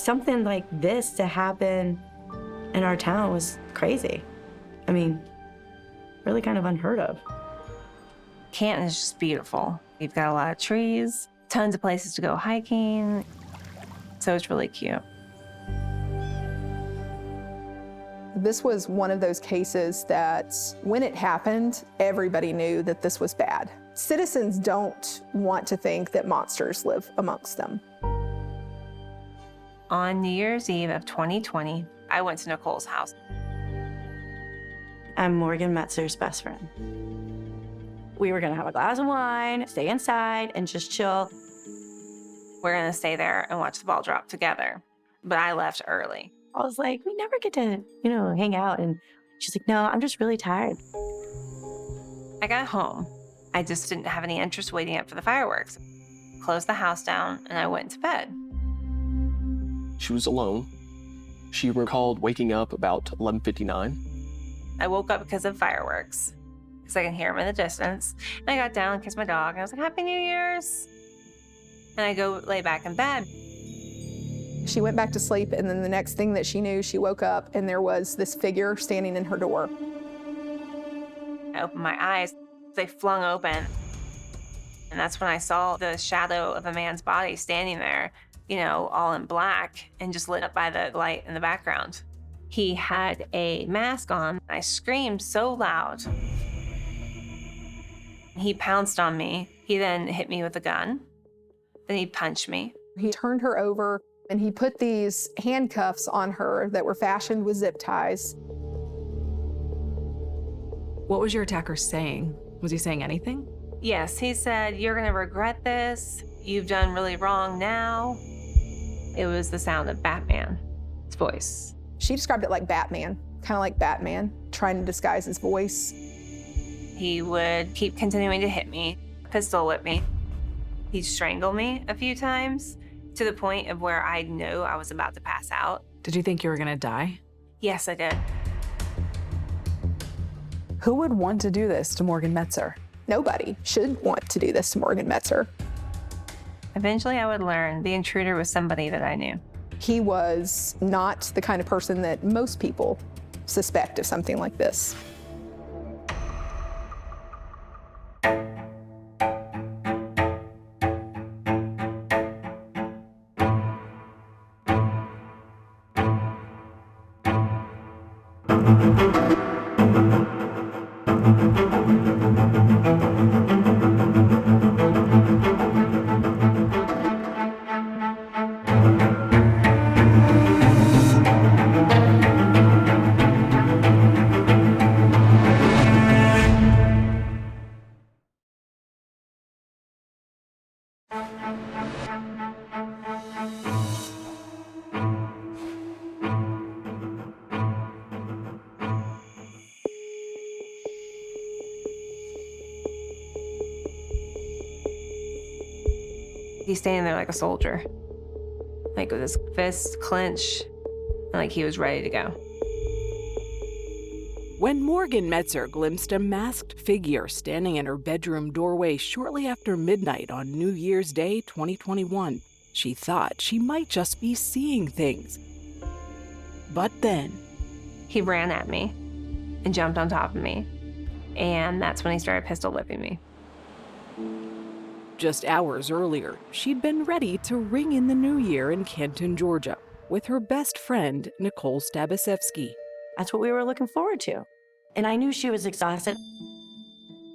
something like this to happen in our town was crazy. I mean, really kind of unheard of. Canton is just beautiful. You've got a lot of trees, tons of places to go hiking, so it's really cute. This was one of those cases that when it happened, everybody knew that this was bad. Citizens don't want to think that monsters live amongst them. On New Year's Eve of 2020, I went to Nicole's house. I'm Morgan Metzer's best friend. We were gonna have a glass of wine, stay inside, and just chill. We're gonna stay there and watch the ball drop together, but I left early. I was like, we never get to, hang out. And she's like, no, I'm just really tired. I got home. I just didn't have any interest waiting up for the fireworks. Closed the house down, and I went to bed. She was alone. She recalled waking up about 11:59. I woke up because of fireworks, because I can hear them in the distance. And I got down and kissed my dog, and I was like, Happy New Year's. And I go lay back in bed. She went back to sleep, and then the next thing that she knew, she woke up and there was this figure standing in her door. I opened my eyes. They flung open. And that's when I saw the shadow of a man's body standing there, all in black and just lit up by the light in the background. He had a mask on. I screamed so loud. He pounced on me. He then hit me with a gun. Then he punched me. He turned her over and he put these handcuffs on her that were fashioned with zip ties. What was your attacker saying? Was he saying anything? Yes, he said, you're gonna regret this. You've done really wrong now. It was the sound of Batman's voice. She described it like Batman, kind of like Batman, trying to disguise his voice. He would keep continuing to hit me, pistol whip me. He'd strangle me a few times to the point of where I knew I was about to pass out. Did you think you were gonna die? Yes, I did. Who would want to do this to Morgan Metzer? Nobody should want to do this to Morgan Metzer. Eventually, I would learn the intruder was somebody that I knew. He was not the kind of person that most people suspect of something like this. He's standing there like a soldier, like with his fists clenched, and like he was ready to go. When Morgan Metzer glimpsed a masked figure standing in her bedroom doorway shortly after midnight on New Year's Day 2021, she thought she might just be seeing things. But then, He ran at me and jumped on top of me, and that's when he started pistol whipping me. just hours earlier, she'd been ready to ring in the new year in Canton, Georgia, with her best friend, Nicole Stabisevsky. That's what we were looking forward to. And I knew she was exhausted.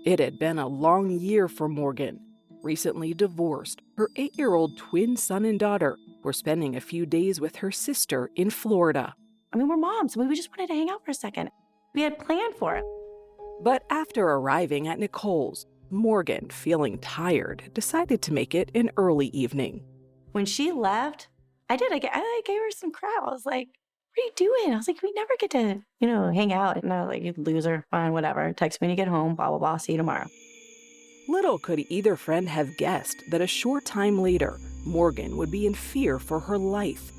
It had been a long year for Morgan. Recently divorced, her 8-year-old twin son and daughter were spending a few days with her sister in Florida. I mean, we're moms. We just wanted to hang out for a second. We had planned for it. But after arriving at Nicole's, Morgan, feeling tired, decided to make it an early evening. When she left, I gave her some crap. I was like, what are you doing? I was like, we never get to, hang out. And I was like, you loser, fine, whatever. Text me when you get home, blah, blah, blah. See you tomorrow. Little could either friend have guessed that a short time later, Morgan would be in fear for her life.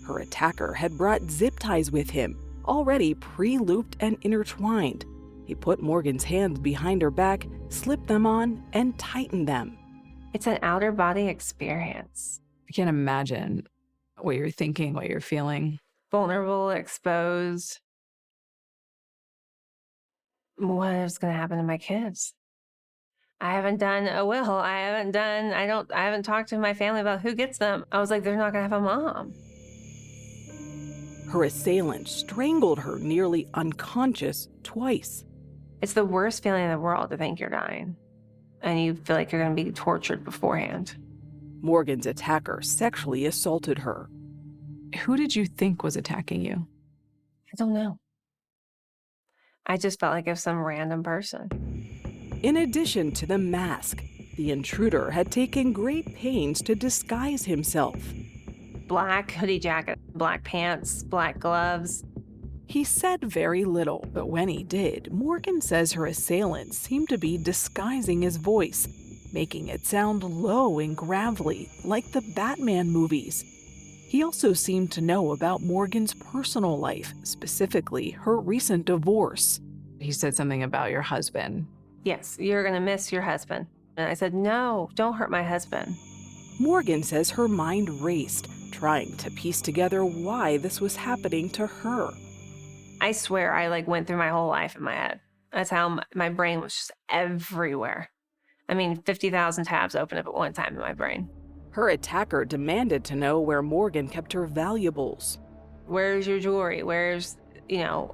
Her attacker had brought zip ties with him, already pre-looped and intertwined. He put Morgan's hands behind her back, slipped them on, and tightened them. It's an outer body experience. I can't imagine What you're thinking, what you're feeling. Vulnerable, exposed. What is going to happen to my kids? I haven't done a will. I haven't talked to my family about who gets them. I was like, they're not going to have a mom. Her assailant strangled her nearly unconscious twice. It's the worst feeling in the world to think you're dying. And you feel like you're going to be tortured beforehand. Morgan's attacker sexually assaulted her. Who did you think was attacking you? I don't know. I just felt like it was some random person. In addition to the mask, the intruder had taken great pains to disguise himself. Black hoodie jacket, black pants, black gloves. He said very little, but when he did, Morgan says her assailant seemed to be disguising his voice, making it sound low and gravelly, like the Batman movies. He also seemed to know about Morgan's personal life, specifically her recent divorce. He said something about your husband. Yes, you're going to miss your husband. And I said, no, don't hurt my husband. Morgan says her mind raced, trying to piece together why this was happening to her. I swear I went through my whole life in my head. That's how my brain was just everywhere. I mean, 50,000 tabs open up at one time in my brain. Her attacker demanded to know where Morgan kept her valuables. Where's your jewelry? Where's,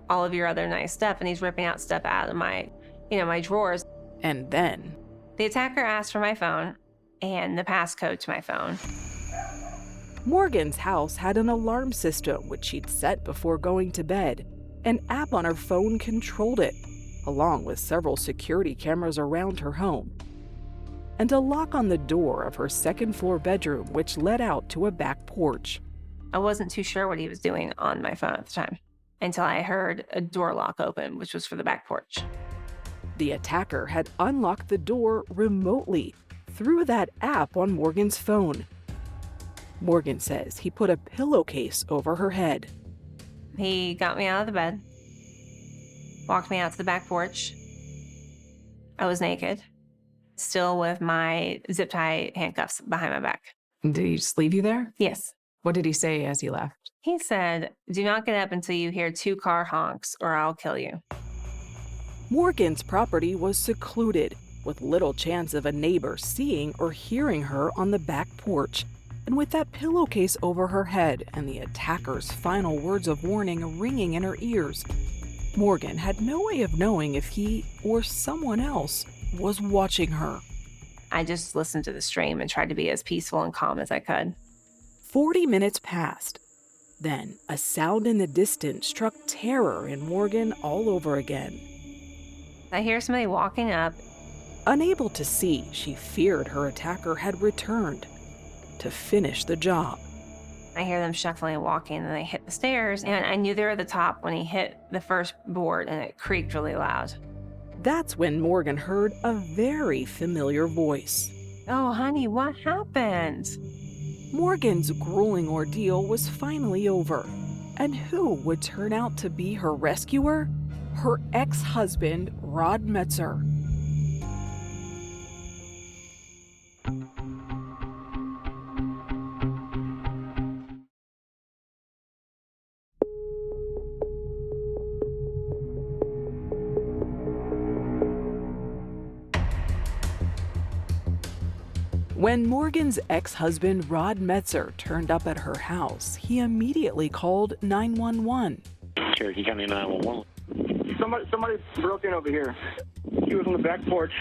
all of your other nice stuff? And he's ripping out stuff out of my drawers. And then The attacker asked for my phone and the passcode to my phone. Morgan's house had an alarm system which she'd set before going to bed. An app on her phone controlled it, along with several security cameras around her home, and a lock on the door of her second-floor bedroom which led out to a back porch. I wasn't too sure what he was doing on my phone at the time until I heard a door lock open, which was for the back porch. The attacker had unlocked the door remotely through that app on Morgan's phone. Morgan says he put a pillowcase over her head. He got me out of the bed, walked me out to the back porch. I was naked, still with my zip tie handcuffs behind my back. Did he just leave you there? Yes. What did he say as he left? He said, "Do not get up until you hear 2 car honks or I'll kill you." Morgan's property was secluded, with little chance of a neighbor seeing or hearing her on the back porch. And with that pillowcase over her head and the attacker's final words of warning ringing in her ears, Morgan had no way of knowing if he or someone else was watching her. I just listened to the stream and tried to be as peaceful and calm as I could. 40 minutes passed. Then a sound in the distance struck terror in Morgan all over again. I hear somebody walking up. Unable to see, she feared her attacker had returned to finish the job. I hear them shuffling and walking, and then they hit the stairs, and I knew they were at the top when he hit the first board, and it creaked really loud. That's when Morgan heard a very familiar voice. "Oh, honey, what happened?" Morgan's grueling ordeal was finally over. And who would turn out to be her rescuer? Her ex-husband, Rod Metzer. When Morgan's ex-husband, Rod Metzer, turned up at her house, he immediately called 911. Cherokee County 911. Somebody broke in over here. She was on the back porch,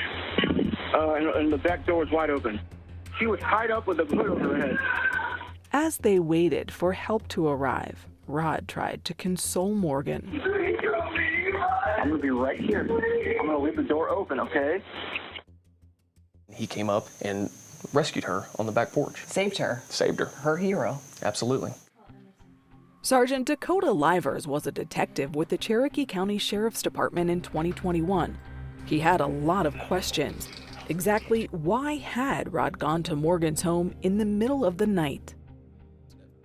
and the back door was wide open. She was tied up with a hood over her head. As they waited for help to arrive, Rod tried to console Morgan. I'm going to be right here. I'm going to leave the door open, okay? He came up and rescued her on the back porch. Saved her. Saved her. Her hero. Absolutely. Sergeant Dakota Livers was a detective with the Cherokee County Sheriff's Department in 2021. He had a lot of questions. Exactly why had Rod gone to Morgan's home in the middle of the night?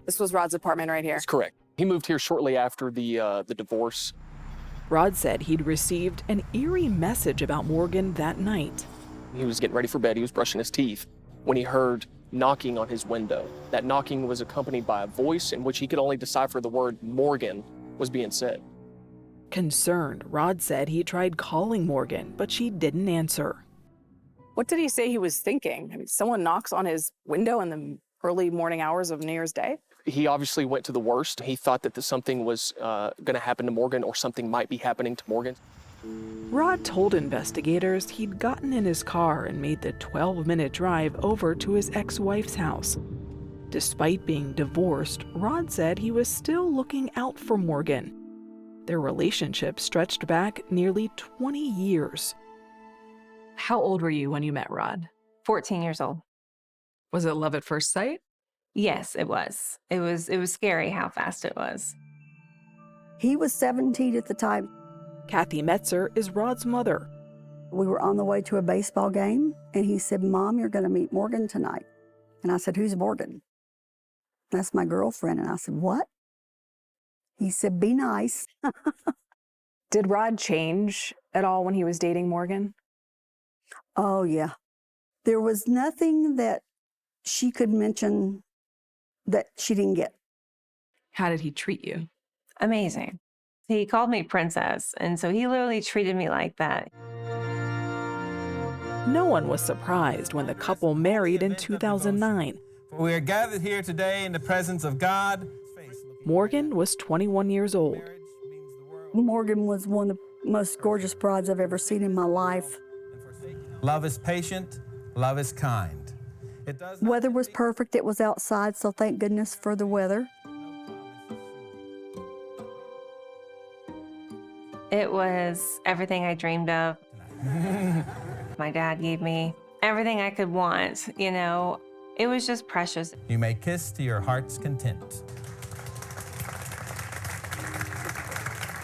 This was Rod's apartment right here. That's correct. He moved here shortly after the divorce. Rod said he'd received an eerie message about Morgan that night. He was getting ready for bed. He was brushing his teeth when he heard knocking on his window. That knocking was accompanied by a voice in which he could only decipher the word Morgan was being said. Concerned, Rod said he tried calling Morgan, but she didn't answer. What did he say he was thinking? I mean, someone knocks on his window in the early morning hours of New Year's Day? He obviously went to the worst. He thought that something was going to happen to Morgan, or something might be happening to Morgan. Rod told investigators he'd gotten in his car and made the 12-minute drive over to his ex-wife's house. Despite being divorced, Rod said he was still looking out for Morgan. Their relationship stretched back nearly 20 years. How old were you when you met Rod? 14 years old. Was it love at first sight? Yes, it was. It was scary how fast it was. He was 17 at the time. Kathy Metzer is Rod's mother. We were on the way to a baseball game, and he said, "Mom, you're going to meet Morgan tonight." And I said, "Who's Morgan?" "That's my girlfriend." And I said, "What?" He said, "Be nice." Did Rod change at all when he was dating Morgan? Oh, yeah. There was nothing that she could mention that she didn't get. How did he treat you? Amazing. He called me princess, and so he literally treated me like that. No one was surprised when the couple married in 2009. We are gathered here today in the presence of God. Morgan was 21 years old. Morgan was one of the most gorgeous brides I've ever seen in my life. Love is patient, love is kind. Weather was perfect. It was outside, so thank goodness for the weather. It was everything I dreamed of. My dad gave me everything I could want, you know. It was just precious. You may kiss to your heart's content.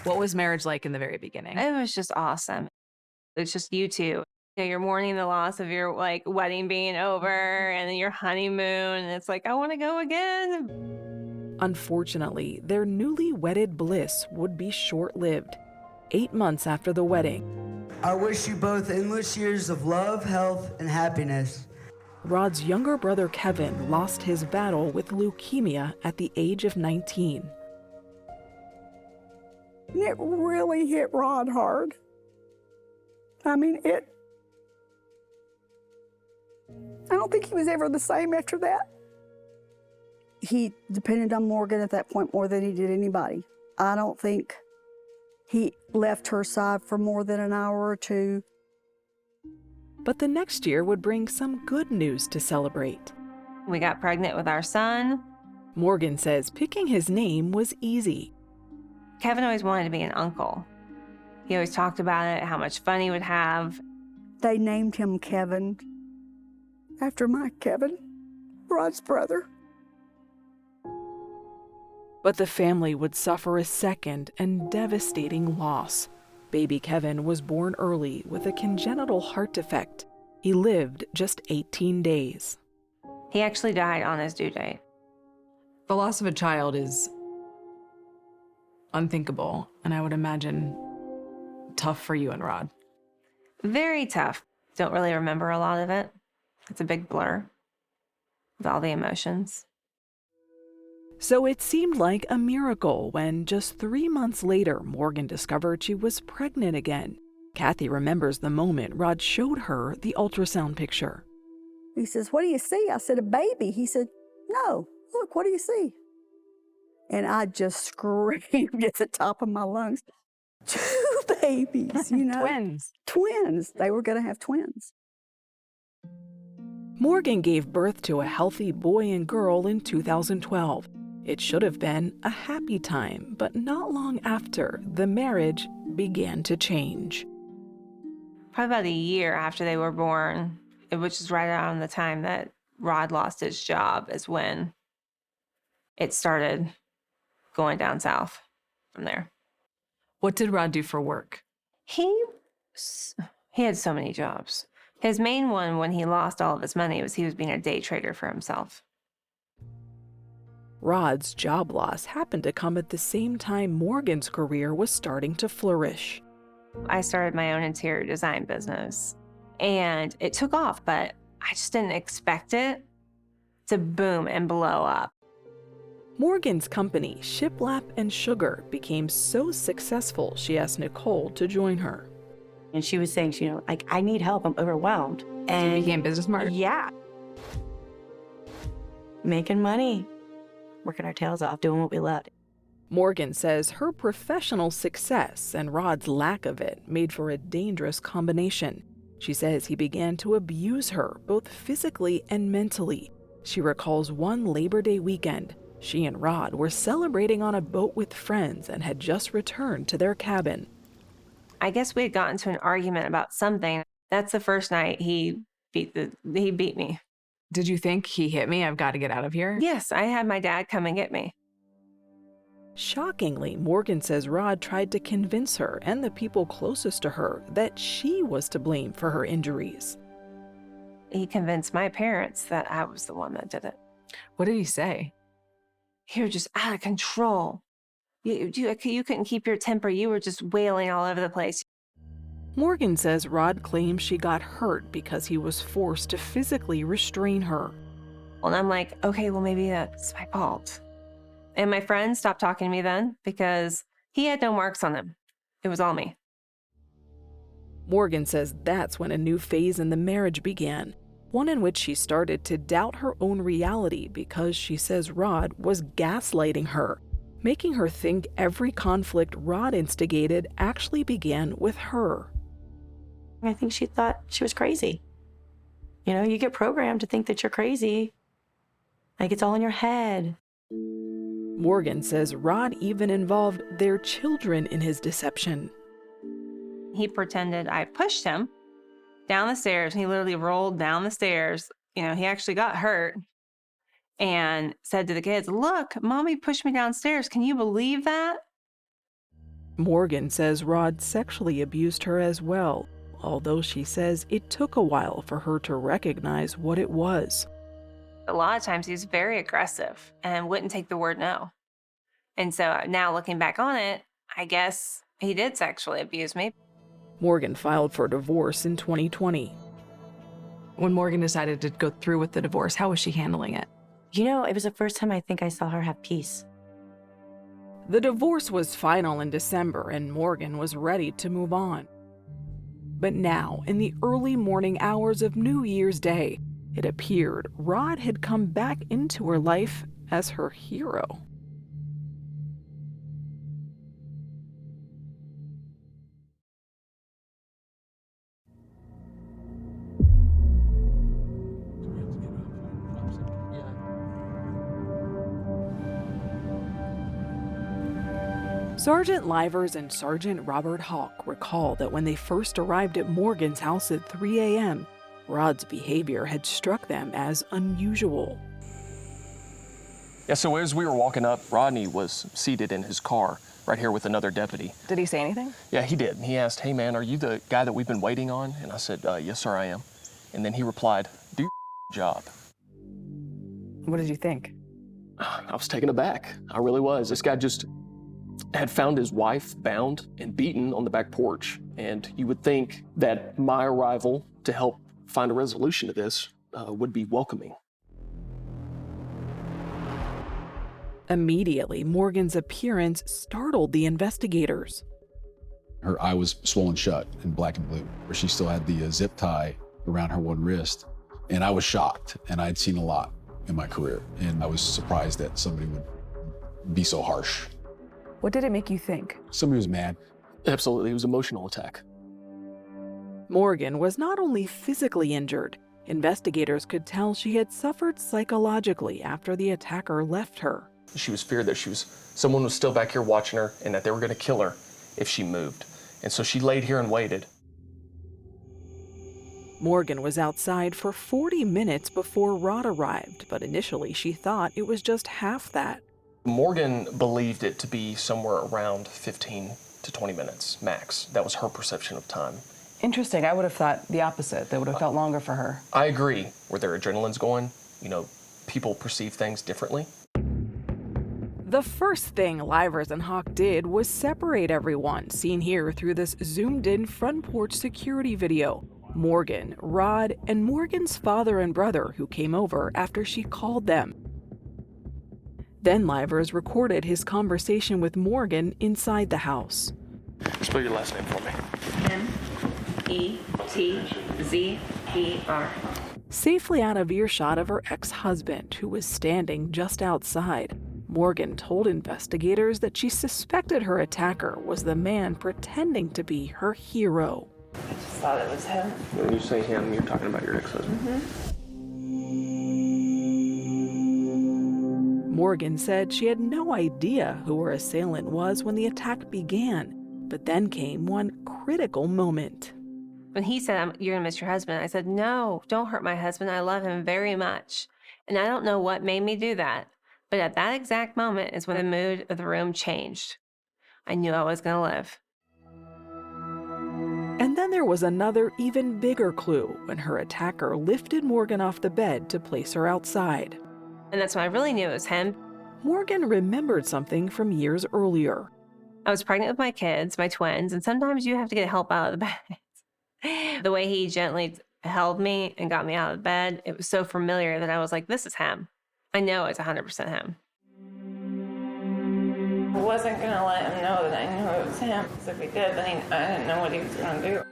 What was marriage like in the very beginning? It was just awesome. It's just you two. You know, you're mourning the loss of your wedding being over and then your honeymoon. And it's like, I want to go again. Unfortunately, their newly wedded bliss would be short-lived. 8 months after the wedding, I wish you both endless years of love, health, and happiness. Rod's younger brother Kevin lost his battle with leukemia at the age of 19. And it really hit Rod hard. I mean, I don't think he was ever the same after that. He depended on Morgan at that point more than he did anybody. I don't think he left her side for more than an hour or two. But the next year would bring some good news to celebrate. We got pregnant with our son. Morgan says picking his name was easy. Kevin always wanted to be an uncle. He always talked about it, how much fun he would have. They named him Kevin after my Kevin, Rod's brother. But the family would suffer a second and devastating loss. Baby Kevin was born early with a congenital heart defect. He lived just 18 days. He actually died on his due date. The loss of a child is unthinkable, and I would imagine tough for you and Rod. Very tough. Don't really remember a lot of it. It's a big blur with all the emotions. So it seemed like a miracle when just 3 months later, Morgan discovered she was pregnant again. Kathy remembers the moment Rod showed her the ultrasound picture. He says, "What do you see?" I said, "A baby." He said, "No, look, what do you see?" And I just screamed at the top of my lungs, 2 babies, you know. Twins. Twins. They were going to have twins. Morgan gave birth to a healthy boy and girl in 2012. It should have been a happy time, but not long after, the marriage began to change. Probably about a year after they were born, which is right around the time that Rod lost his job, is when it started going down south from there. What did Rod do for work? He had so many jobs. His main one, when he lost all of his money, was he was being a day trader for himself. Rod's job loss happened to come at the same time Morgan's career was starting to flourish. I started my own interior design business, and it took off, but I just didn't expect it to boom and blow up. Morgan's company, Shiplap and Sugar, became so successful she asked Nicole to join her. And she was saying, like, I need help, I'm overwhelmed. And you became business smart? Yeah. Making money, working our tails off, doing what we loved. Morgan says her professional success and Rod's lack of it made for a dangerous combination. She says he began to abuse her, both physically and mentally. She recalls one Labor Day weekend. She and Rod were celebrating on a boat with friends and had just returned to their cabin. I guess we had gotten into an argument about something. That's the first night he beat me. Did you think he hit me? I've got to get out of here? Yes, I had my dad come and get me. Shockingly, Morgan says Rod tried to convince her and the people closest to her that she was to blame for her injuries. He convinced my parents that I was the one that did it. What did he say? You're just out of control. You couldn't keep your temper. You were just wailing all over the place. Morgan says Rod claims she got hurt because he was forced to physically restrain her. And I'm like, okay, well, maybe that's my fault. And my friend stopped talking to me then because he had no marks on him. It was all me. Morgan says that's when a new phase in the marriage began, one in which she started to doubt her own reality because she says Rod was gaslighting her, making her think every conflict Rod instigated actually began with her. I think she thought she was crazy. You get programmed to think that you're crazy. Like it's all in your head. Morgan says Rod even involved their children in his deception. He pretended I pushed him down the stairs. He literally rolled down the stairs. He actually got hurt and said to the kids, look, mommy pushed me downstairs. Can you believe that? Morgan says Rod sexually abused her as well, although she says it took a while for her to recognize what it was. A lot of times he's very aggressive and wouldn't take the word no. And so now looking back on it, I guess he did sexually abuse me. Morgan filed for divorce in 2020. When Morgan decided to go through with the divorce, how was she handling it? It was the first time I think I saw her have peace. The divorce was final in December and Morgan was ready to move on. But now, in the early morning hours of New Year's Day, it appeared Rod had come back into her life as her hero. Sergeant Livers and Sergeant Robert Hawk recall that when they first arrived at Morgan's house at 3 a.m., Rod's behavior had struck them as unusual. Yeah, so as we were walking up, Rodney was seated in his car right here with another deputy. Did he say anything? Yeah, he did. He asked, hey man, are you the guy that we've been waiting on? And I said, yes sir, I am. And then he replied, do your job. What did you think? I was taken aback. I really was. This guy just had found his wife bound and beaten on the back porch. And you would think that my arrival to help find a resolution to this would be welcoming. Immediately, Morgan's appearance startled the investigators. Her eye was swollen shut in black and blue, where she still had the zip tie around her one wrist. And I was shocked, and I'd seen a lot in my career. And I was surprised that somebody would be so harsh. What did it make you think? Somebody was mad. Absolutely, it was an emotional attack. Morgan was not only physically injured, investigators could tell she had suffered psychologically after the attacker left her. She was feared that someone was still back here watching her and that they were going to kill her if she moved. And so she laid here and waited. Morgan was outside for 40 minutes before Rod arrived, but initially she thought it was just half that. Morgan believed it to be somewhere around 15 to 20 minutes max. That was her perception of time. Interesting. I would have thought the opposite. That would have felt longer for her. I agree. Where their adrenaline's going, people perceive things differently. The first thing Livers and Hawk did was separate everyone, seen here through this zoomed-in front porch security video. Morgan, Rod, and Morgan's father and brother who came over after she called them. Then Livers recorded his conversation with Morgan inside the house. Spell your last name for me. M-E-T-Z-E-R. Safely out of earshot of her ex-husband, who was standing just outside, Morgan told investigators that she suspected her attacker was the man pretending to be her hero. I just thought it was him. When you say him, you're talking about your ex-husband. Morgan said she had no idea who her assailant was when the attack began, but then came one critical moment. When he said, "You're gonna miss your husband," I said, "No, don't hurt my husband. I love him very much." And I don't know what made me do that, but at that exact moment is when the mood of the room changed. I knew I was gonna live. And then there was another, even bigger clue when her attacker lifted Morgan off the bed to place her outside. And that's when I really knew it was him. Morgan remembered something from years earlier. I was pregnant with my kids, my twins, and sometimes you have to get help out of the bed. The way he gently held me and got me out of bed, it was so familiar that I was like, this is him. I know it's 100% him. I wasn't going to let him know that I knew it was him, because if he did, then I didn't know what he was going to do.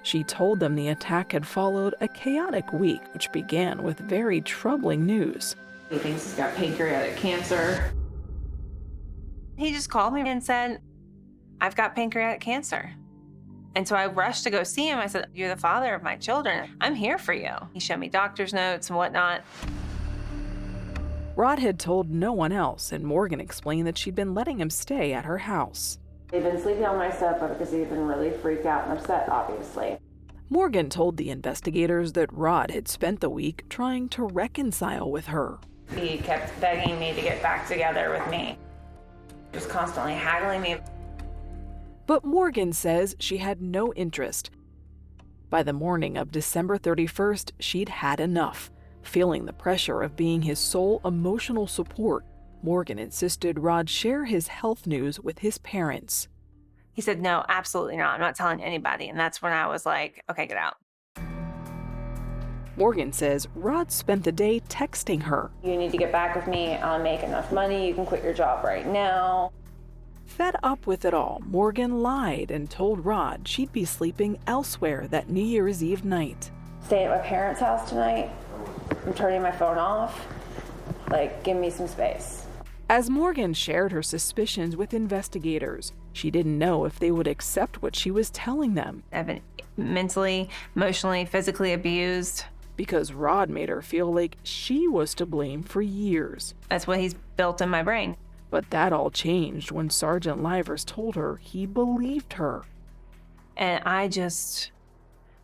She told them the attack had followed a chaotic week, which began with very troubling news. He thinks he's got pancreatic cancer. He just called me and said, "I've got pancreatic cancer." And so I rushed to go see him. I said, "You're the father of my children. I'm here for you." He showed me doctor's notes and whatnot. Rod had told no one else, and Morgan explained that she'd been letting him stay at her house. They've been sleeping on my sofa because he'd been really freaked out and upset, obviously. Morgan told the investigators that Rod had spent the week trying to reconcile with her. He kept begging me to get back together with me. Just constantly haggling me. But Morgan says she had no interest. By the morning of December 31st, she'd had enough. Feeling the pressure of being his sole emotional support, Morgan insisted Rod share his health news with his parents. He said, "No, absolutely not. I'm not telling anybody." And that's when I was like, okay, get out. Morgan says Rod spent the day texting her. "You need to get back with me. I'll make enough money. You can quit your job right now." Fed up with it all, Morgan lied and told Rod she'd be sleeping elsewhere that New Year's Eve night. "Staying at my parents' house tonight. I'm turning my phone off. Like, give me some space." As Morgan shared her suspicions with investigators, she didn't know if they would accept what she was telling them. I've been mentally, emotionally, physically abused. Because Rod made her feel like she was to blame for years. That's what he's built in my brain. But that all changed when Sergeant Livers told her he believed her. And I just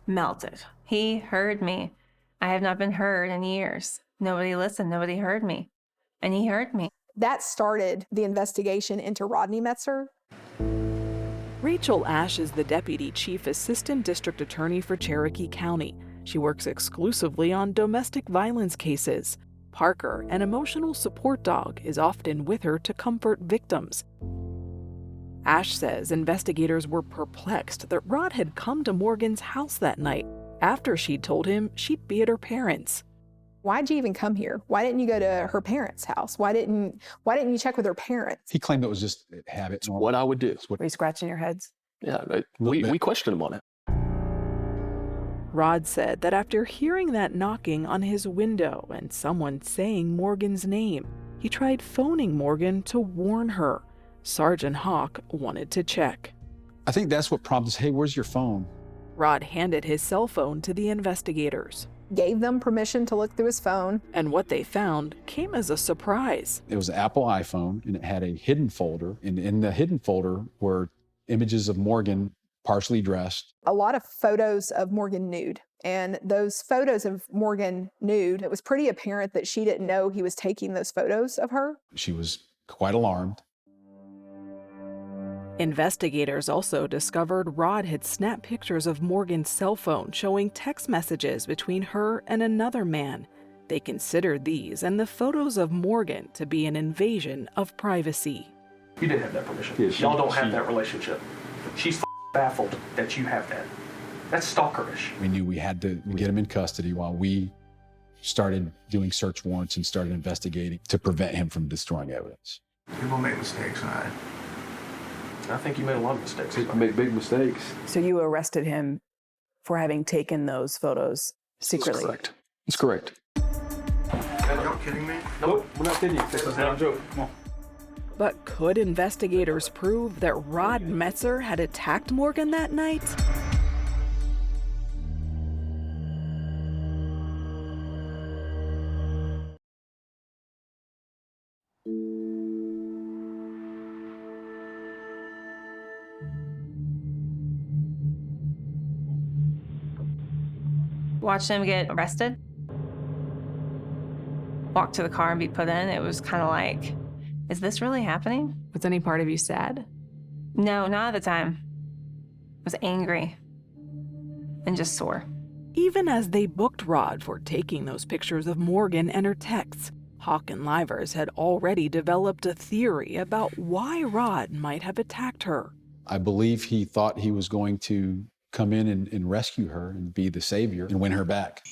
melted. He heard me. I have not been heard in years. Nobody listened. Nobody heard me. And he heard me. That started the investigation into Rodney Metzer. Rachel Ash is the Deputy Chief Assistant District Attorney for Cherokee County. She works exclusively on domestic violence cases. Parker, an emotional support dog, is often with her to comfort victims. Ash says investigators were perplexed that Rod had come to Morgan's house that night after she'd told him she'd be at her parents'. Why'd you even come here? Why didn't you go to her parents' house? Why didn't you check with her parents? He claimed it was just habit. It's what I would do. Were you scratching your heads? Yeah, we questioned him on it. Rod said that after hearing that knocking on his window and someone saying Morgan's name, he tried phoning Morgan to warn her. Sergeant Hawk wanted to check. I think that's what prompted, hey, where's your phone? Rod handed his cell phone to the investigators. Gave them permission to look through his phone. And what they found came as a surprise. It was an Apple iPhone, and it had a hidden folder. And in the hidden folder were images of Morgan partially dressed. A lot of photos of Morgan nude. And those photos of Morgan nude, it was pretty apparent that she didn't know he was taking those photos of her. She was quite alarmed. Investigators also discovered Rod had snapped pictures of Morgan's cell phone showing text messages between her and another man. They considered these and the photos of Morgan to be an invasion of privacy. You didn't have that permission. Yeah, Y'all don't have that relationship. She's baffled that you have that. That's stalkerish. We knew we had to get him in custody while we started doing search warrants and started investigating to prevent him from destroying evidence. People make mistakes, all right? I think you made a lot of mistakes. People make big mistakes. So you arrested him for having taken those photos secretly? That's correct. That's correct. Are you kidding me? Nope, we're not kidding you. This is not a joke. Come on. But could investigators prove that Rod Metzer had attacked Morgan that night? Watch him get arrested, walk to the car and be put in. It was kind of like, is this really happening? Was any part of you sad? No, not at the time. I was angry and just sore. Even as they booked Rod for taking those pictures of Morgan and her texts, Hawk and Livers had already developed a theory about why Rod might have attacked her. I believe he thought he was going to come in and rescue her and be the savior and win her back.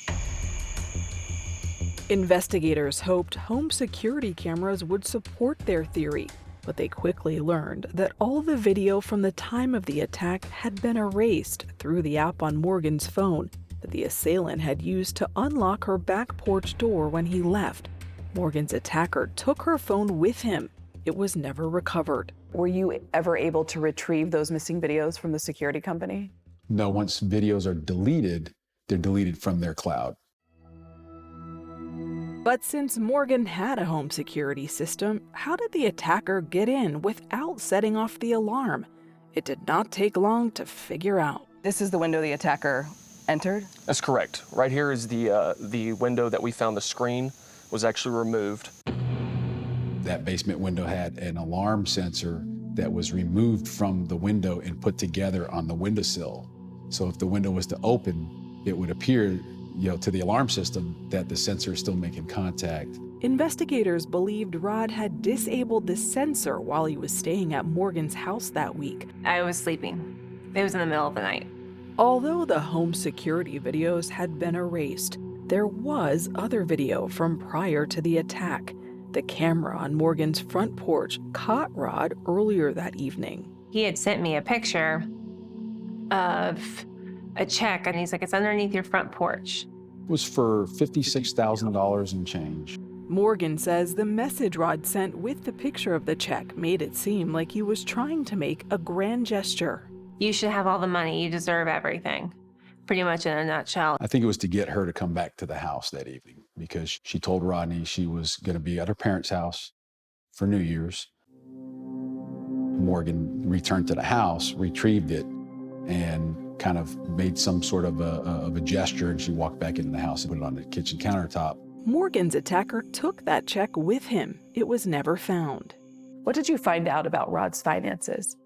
Investigators hoped home security cameras would support their theory, but they quickly learned that all the video from the time of the attack had been erased through the app on Morgan's phone that the assailant had used to unlock her back porch door when he left. Morgan's attacker took her phone with him. It was never recovered. Were you ever able to retrieve those missing videos from the security company? No, once videos are deleted, they're deleted from their cloud. But since Morgan had a home security system, how did the attacker get in without setting off the alarm? It did not take long to figure out. This is the window the attacker entered? That's correct. Right here is the window that we found the screen was actually removed. That basement window had an alarm sensor that was removed from the window and put together on the windowsill. So if the window was to open, it would appear, to the alarm system that the sensor is still making contact. Investigators believed Rod had disabled the sensor while he was staying at Morgan's house that week. I was sleeping. It was in the middle of the night. Although the home security videos had been erased, there was other video from prior to the attack. The camera on Morgan's front porch caught Rod earlier that evening. He had sent me a picture of a check, and he's like, it's underneath your front porch. It was for $56,000 and change. Morgan says the message Rod sent with the picture of the check made it seem like he was trying to make a grand gesture. You should have all the money. You deserve everything. Pretty much in a nutshell. I think it was to get her to come back to the house that evening because she told Rodney she was going to be at her parents' house for New Year's. Morgan returned to the house, retrieved it, and kind of made some sort of a gesture, and she walked back into the house and put it on the kitchen countertop. Morgan's attacker took that check with him. It was never found. What did you find out about Rod's finances?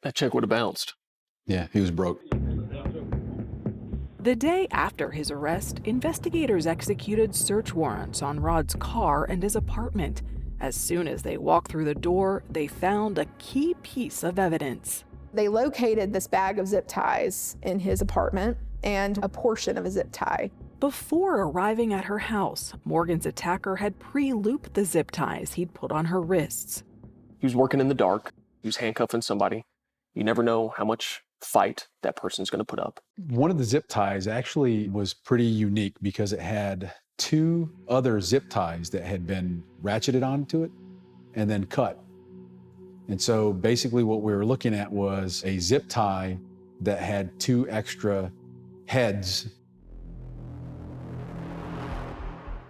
That check would have bounced. Yeah, he was broke. The day after his arrest, investigators executed search warrants on Rod's car and his apartment. As soon as they walked through the door, they found a key piece of evidence. They located this bag of zip ties in his apartment and a portion of a zip tie. Before arriving at her house, Morgan's attacker had pre-looped the zip ties he'd put on her wrists. He was working in the dark. He was handcuffing somebody. You never know how much fight that person's going to put up. One of the zip ties actually was pretty unique because it had two other zip ties that had been ratcheted onto it and then cut. And so basically what we were looking at was a zip tie that had two extra heads.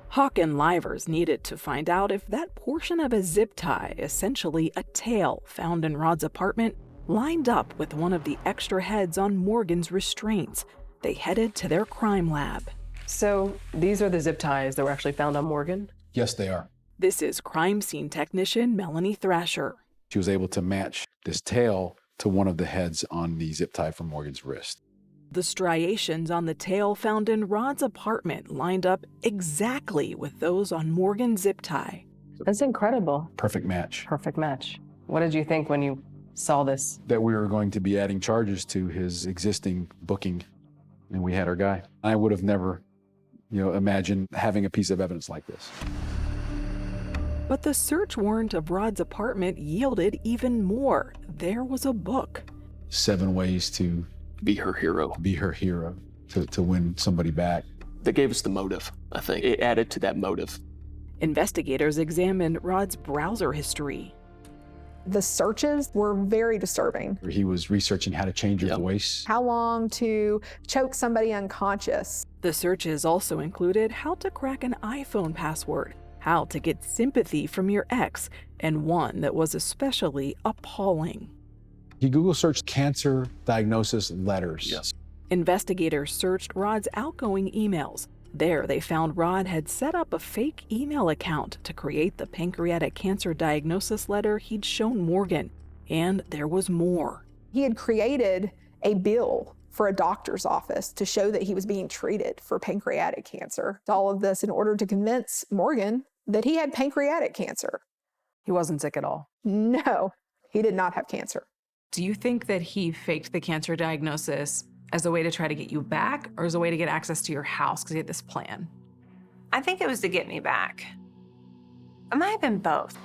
Hawk and Livers needed to find out if that portion of a zip tie, essentially a tail found in Rod's apartment, lined up with one of the extra heads on Morgan's restraints. They headed to their crime lab. So these are the zip ties that were actually found on Morgan? Yes, they are. This is crime scene technician Melanie Thrasher. She was able to match this tail to one of the heads on the zip tie from Morgan's wrist. The striations on the tail found in Rod's apartment lined up exactly with those on Morgan's zip tie. That's incredible. Perfect match. Perfect match. What did you think when you saw this? That we were going to be adding charges to his existing booking and we had our guy. I would have never, imagined having a piece of evidence like this. But the search warrant of Rod's apartment yielded even more. There was a book. 7 ways to Be her hero. be her hero, to win somebody back. That gave us the motive, I think. It added to that motive. Investigators examined Rod's browser history. The searches were very disturbing. He was researching how to change your voice. How long to choke somebody unconscious. The searches also included how to crack an iPhone password, how to get sympathy from your ex, and one that was especially appalling. He Google searched cancer diagnosis letters. Yes. Investigators searched Rod's outgoing emails. There, they found Rod had set up a fake email account to create the pancreatic cancer diagnosis letter he'd shown Morgan. And there was more. He had created a bill for a doctor's office to show that he was being treated for pancreatic cancer. All of this in order to convince Morgan that he had pancreatic cancer. He wasn't sick at all. No, he did not have cancer. Do you think that he faked the cancer diagnosis as a way to try to get you back, or as a way to get access to your house because he had this plan? I think it was to get me back. It might have been both.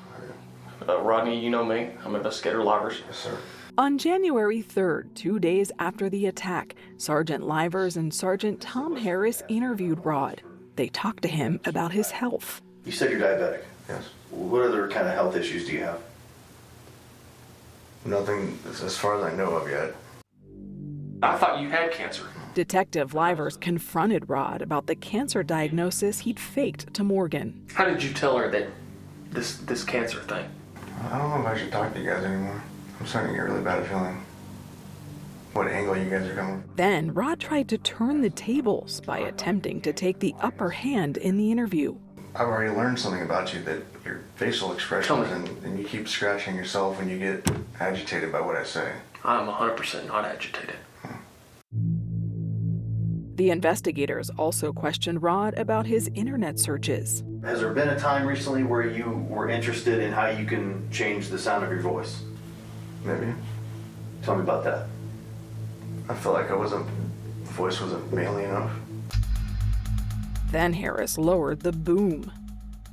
Rodney, you know me. I'm investigator Livers. Yes, sir. On January 3rd, 2 days after the attack, Sergeant Livers and Sergeant Tom Harris interviewed Rod. They talked to him about his health. You said you're diabetic. Yes. What other kind of health issues do you have? Nothing as far as I know of yet. I thought you had cancer. Detective Livers confronted Rod about the cancer diagnosis he'd faked to Morgan. How did you tell her that this cancer thing? I don't know if I should talk to you guys anymore. I'm starting to get really bad feeling what angle you guys are coming from. Then Rod tried to turn the tables by attempting to take the upper hand in the interview. I've already learned something about you, that your facial expressions and you keep scratching yourself when you get agitated by what I say. I'm 100% not agitated. The investigators also questioned Rod about his internet searches. Has there been a time recently where you were interested in how you can change the sound of your voice? Maybe. Tell me about that. I felt like the voice wasn't manly enough. Then Harris lowered the boom.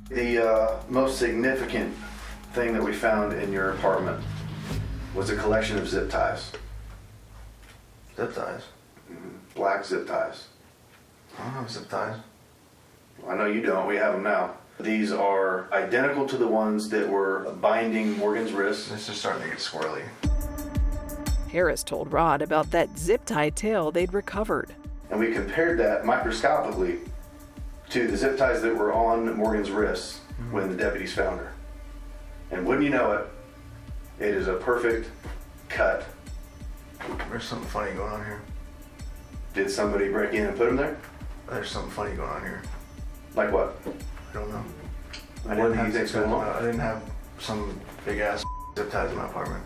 The most significant thing that we found in your apartment was a collection of zip ties. Zip ties? Black zip ties. I don't have zip ties. I know you don't. We have them now. These are identical to the ones that were binding Morgan's wrists. This is starting to get squirrely. Harris told Rod about that zip tie tail they'd recovered. And we compared that microscopically to the zip ties that were on Morgan's wrists when the deputies found her. And wouldn't you know it, it is a perfect cut. There's something funny going on here. Did somebody break in and put them there? There's something funny going on here. Like what? I don't know. What do you think's going on? I didn't have some big ass zip ties in my apartment.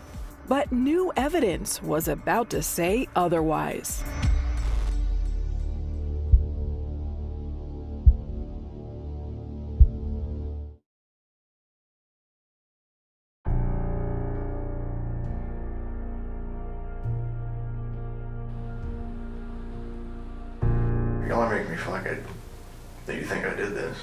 But new evidence was about to say otherwise. Y'all are making me feel like that you think I did this.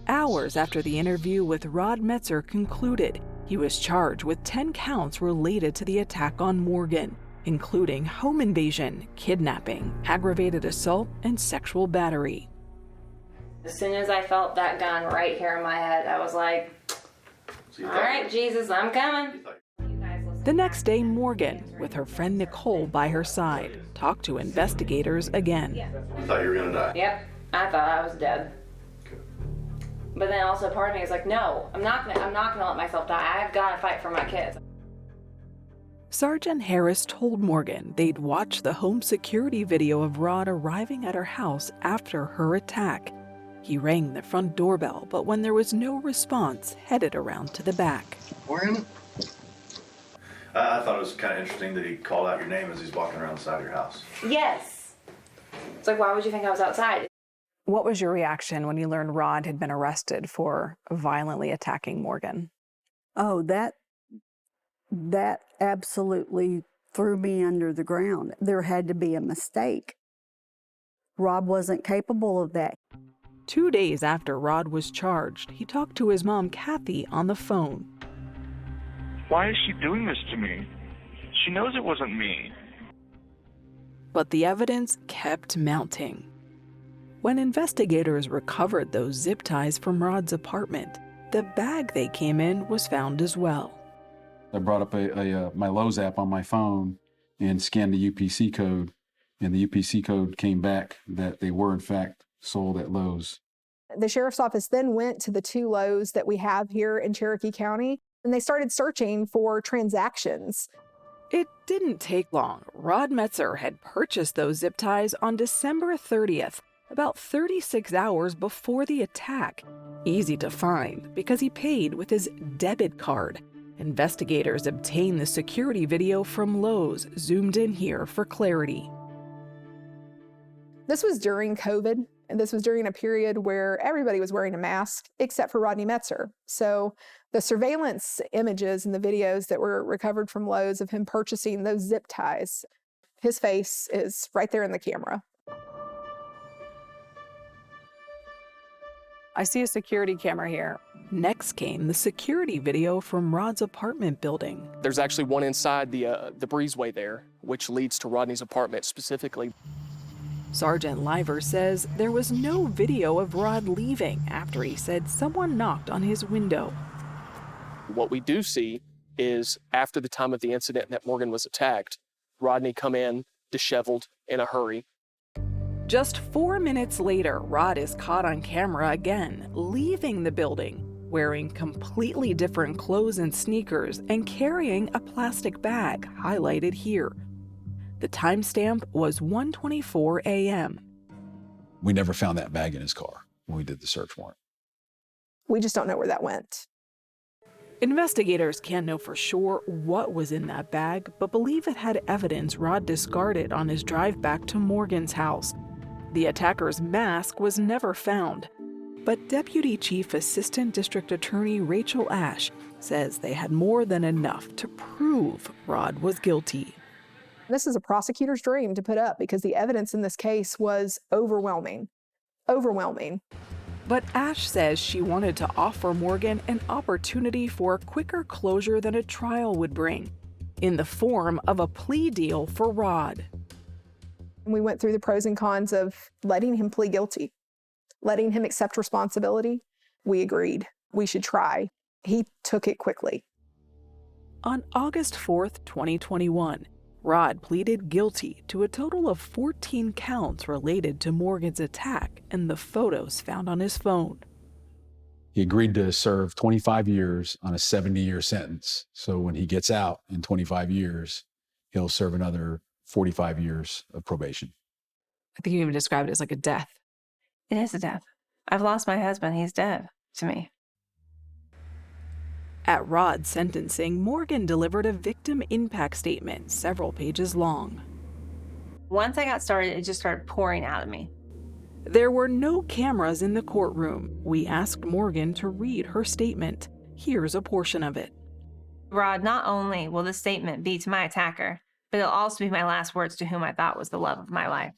Hours after the interview with Rod Metzer concluded, he was charged with 10 counts related to the attack on Morgan, including home invasion, kidnapping, aggravated assault, and sexual battery. As soon as I felt that gun right here in my head, I was like, all right, Jesus, I'm coming. The next day, Morgan, with her friend Nicole by her side, talked to investigators again. You thought you were gonna die? Yep, I thought I was dead. But then also part of me is like, no, I'm not gonna let myself die. I've gotta fight for my kids. Sergeant Harris told Morgan they'd watched the home security video of Rod arriving at her house after her attack. He rang the front doorbell, but when there was no response, headed around to the back. Morgan? I thought it was kind of interesting that he called out your name as he's walking around the side of your house. Yes. It's like, why would you think I was outside? What was your reaction when you learned Rod had been arrested for violently attacking Morgan? Oh, that absolutely threw me under the ground. There had to be a mistake. Rob wasn't capable of that. 2 days after Rod was charged, he talked to his mom, Kathy, on the phone. Why is she doing this to me? She knows it wasn't me. But the evidence kept mounting. When investigators recovered those zip ties from Rod's apartment, the bag they came in was found as well. I brought up my Lowe's app on my phone and scanned the UPC code, and the UPC code came back that they were in fact sold at Lowe's. The sheriff's office then went to the 2 Lowe's that we have here in Cherokee County, and they started searching for transactions. It didn't take long. Rod Metzer had purchased those zip ties on December 30th, about 36 hours before the attack. Easy to find because he paid with his debit card. Investigators obtained the security video from Lowe's, zoomed in here for clarity. This was during COVID, and this was during a period where everybody was wearing a mask except for Rodney Metzer. So the surveillance images and the videos that were recovered from Lowe's of him purchasing those zip ties, his face is right there in the camera. I see a security camera here. Next came the security video from Rod's apartment building. There's actually one inside the breezeway there, which leads to Rodney's apartment specifically. Sergeant Liver says there was no video of Rod leaving after he said someone knocked on his window. What we do see is after the time of the incident that Morgan was attacked, Rodney come in disheveled in a hurry. Just 4 minutes later, Rod is caught on camera again, leaving the building, wearing completely different clothes and sneakers and carrying a plastic bag highlighted here. The timestamp was 1:24 a.m. We never found that bag in his car when we did the search warrant. We just don't know where that went. Investigators can't know for sure what was in that bag, but believe it had evidence Rod discarded on his drive back to Morgan's house. The attacker's mask was never found, but Deputy Chief Assistant District Attorney Rachel Ash says they had more than enough to prove Rod was guilty. This is a prosecutor's dream to put up because the evidence in this case was overwhelming. Overwhelming. But Ash says she wanted to offer Morgan an opportunity for quicker closure than a trial would bring, in the form of a plea deal for Rod. We went through the pros and cons of letting him plead guilty, letting him accept responsibility. We agreed we should try. He took it quickly. On August 4th, 2021, Rod pleaded guilty to a total of 14 counts related to Morgan's attack and the photos found on his phone. He agreed to serve 25 years on a 70-year sentence. So when he gets out in 25 years, he'll serve another 45 years of probation. I think you even described it as like a death. It is a death. I've lost my husband. He's dead to me. At Rod's sentencing, Morgan delivered a victim impact statement several pages long. Once I got started, it just started pouring out of me. There were no cameras in the courtroom. We asked Morgan to read her statement. Here's a portion of it. Rod, not only will this statement be to my attacker, but it'll also be my last words to whom I thought was the love of my life.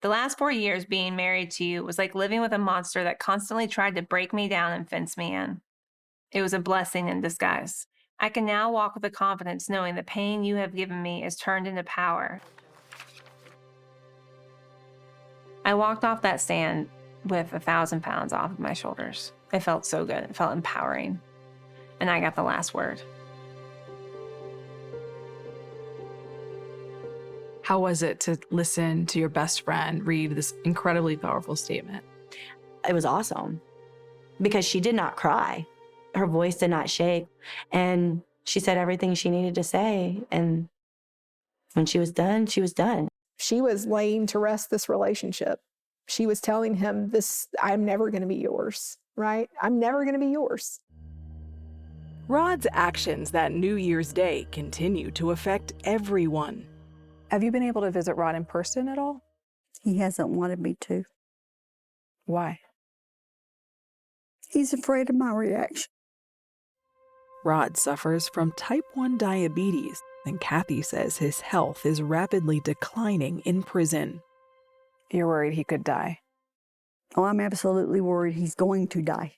The last 4 years being married to you was like living with a monster that constantly tried to break me down and fence me in. It was a blessing in disguise. I can now walk with the confidence knowing the pain you have given me is turned into power. I walked off that stand with 1,000 pounds off of my shoulders. It felt so good. It felt empowering. And I got the last word. How was it to listen to your best friend read this incredibly powerful statement? It was awesome because she did not cry. Her voice did not shake. And she said everything she needed to say. And when she was done, she was done. She was laying to rest this relationship. She was telling him, I'm never going to be yours, right? I'm never going to be yours. Rod's actions that New Year's Day continue to affect everyone. Have you been able to visit Rod in person at all? He hasn't wanted me to. Why? He's afraid of my reaction. Rod suffers from type 1 diabetes, and Kathy says his health is rapidly declining in prison. You're worried he could die? Oh, I'm absolutely worried he's going to die.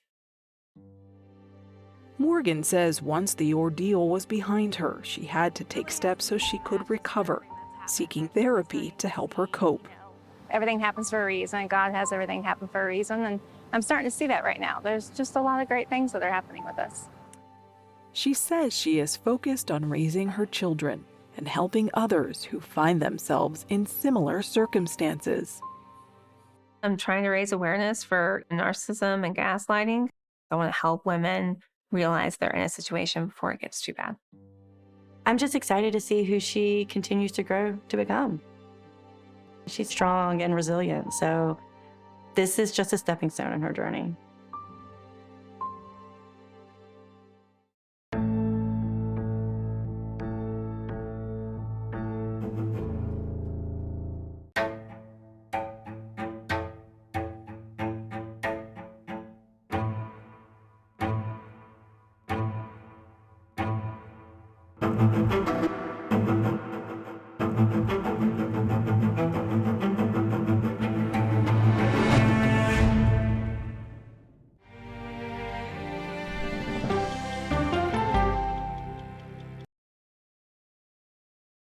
Morgan says once the ordeal was behind her, she had to take steps so she could recover, seeking therapy to help her cope. Everything happens for a reason, and God has everything happen for a reason, and I'm starting to see that right now. There's just a lot of great things that are happening with us. She says she is focused on raising her children and helping others who find themselves in similar circumstances. I'm trying to raise awareness for narcissism and gaslighting. I want to help women realize they're in a situation before it gets too bad. I'm just excited to see who she continues to grow to become. She's strong and resilient, so this is just a stepping stone in her journey.